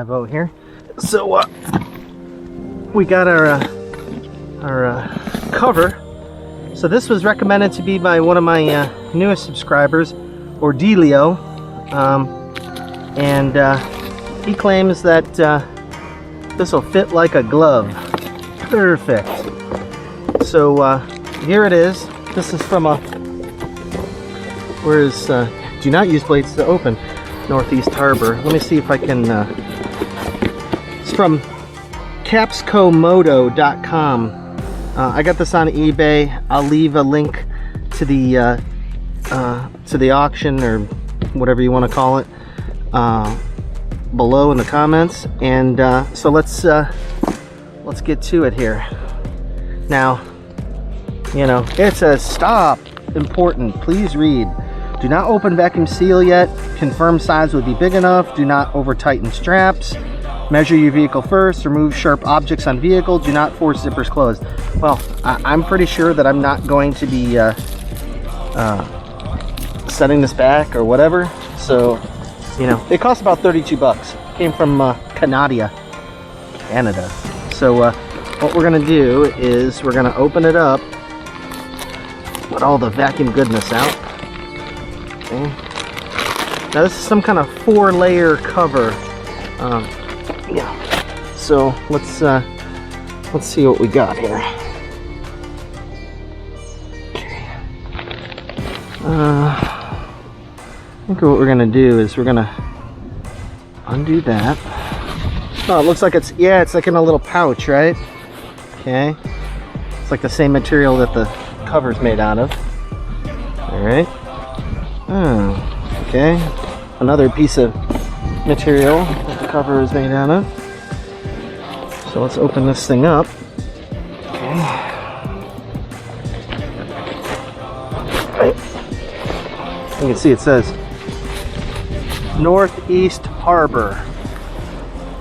5.0 here. So we got our cover. So this was recommended to be by one of my newest subscribers, Ordelio, and he claims that this will fit like a glove. Perfect. So here it is. This is from do not use blades to open, Northeast Harbor. Let me see if I can, it's from capscomoto.com. I got this on eBay. I'll leave a link to the auction, or whatever you want to call it, below in the comments. And so let's get to it here. Now, you know, it says stop, important, please read. Do not open vacuum seal yet. Confirm size would be big enough. Do not over tighten straps. Measure your vehicle first. Remove sharp objects on vehicle. Do not force zippers closed. Well, I'm pretty sure that I'm not going to be setting this back or whatever. So, you know, it costs about 32 bucks. Came from Canada. So what we're gonna do is we're gonna open it up, let all the vacuum goodness out. Okay. Now this is some kind of 4-layer cover. Yeah. So let's see what we got here. Okay. I think what we're gonna do is we're gonna undo that. Oh, it looks like it's like in a little pouch, right? Okay. It's like the same material that the cover's made out of. All right. Oh, okay. Another piece of material that the cover is made out of. So let's open this thing up. Okay. Right. You can see it says Northeast Harbor.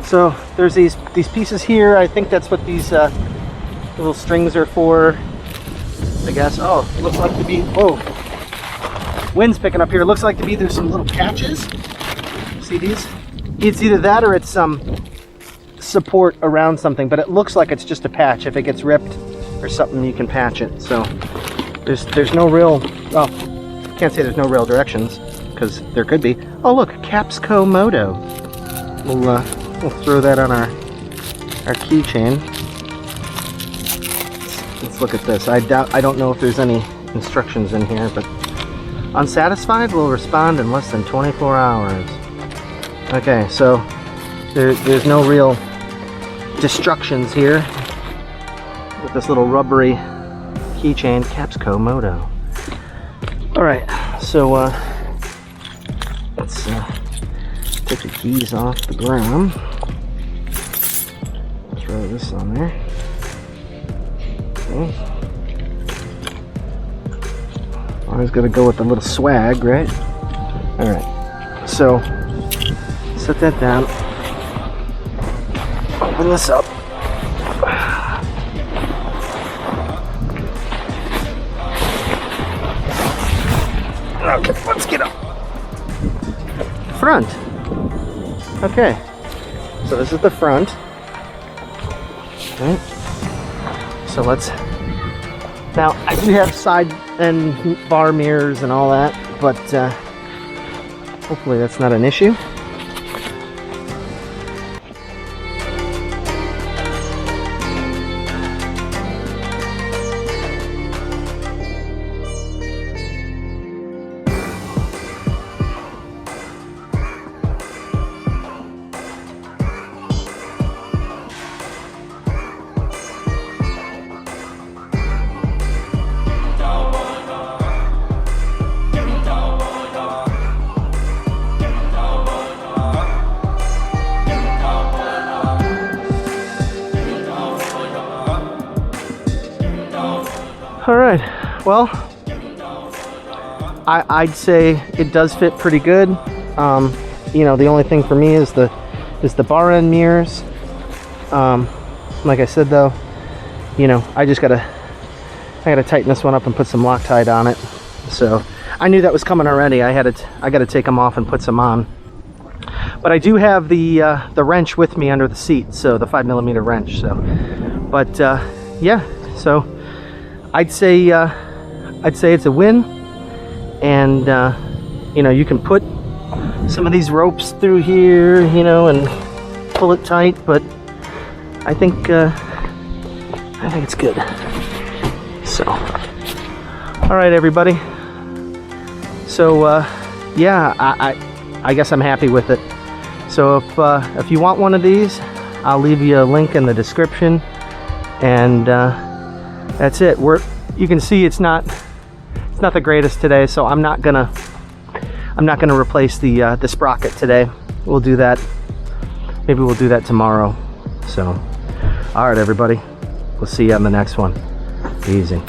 So there's these pieces here. I think that's what these little strings are for, I guess. Oh, it looks like to be, whoa, wind's picking up here. It looks like to be there's some little patches. See these? It's either that or it's some support around something, but it looks like it's just a patch. If it gets ripped or something, you can patch it. So there's no real, well, can't say there's no real directions, because there could be. Oh look, Capscomoto. We'll throw that on our keychain. Let's look at this. I don't know if there's any instructions in here, but unsatisfied will respond in less than 24 hours. Okay, so there's no real destructions here with this little rubbery keychain, Capscomoto. All right, so let's take the keys off the ground. Throw this on there. Okay. Always got to go with the little swag, right? All right. So set that down. Open this up. Okay, let's get up. Front. Okay. So this is the front. Okay. So let's. Now I do have side and bar mirrors and all that, but hopefully that's not an issue. All right, well, I'd say it does fit pretty good. You know, the only thing for me is the bar end mirrors. Like I said though, you know, I gotta tighten this one up and put some Loctite on it. So I knew that was coming already. I gotta take them off and put some on. But But I do have the wrench with me under the seat, so the 5mm wrench. So, but yeah, so I'd say it's a win. And you know, you can put some of these ropes through here, you know, and pull it tight. But I think it's good. So, all right, everybody. So yeah, I guess I'm happy with it. So if you want one of these, I'll leave you a link in the description. And that's it. You can see it's not the greatest today, so I'm not gonna replace the sprocket today. We'll do that. Maybe we'll do that tomorrow. So, all right, everybody. We'll see you on the next one. Easy.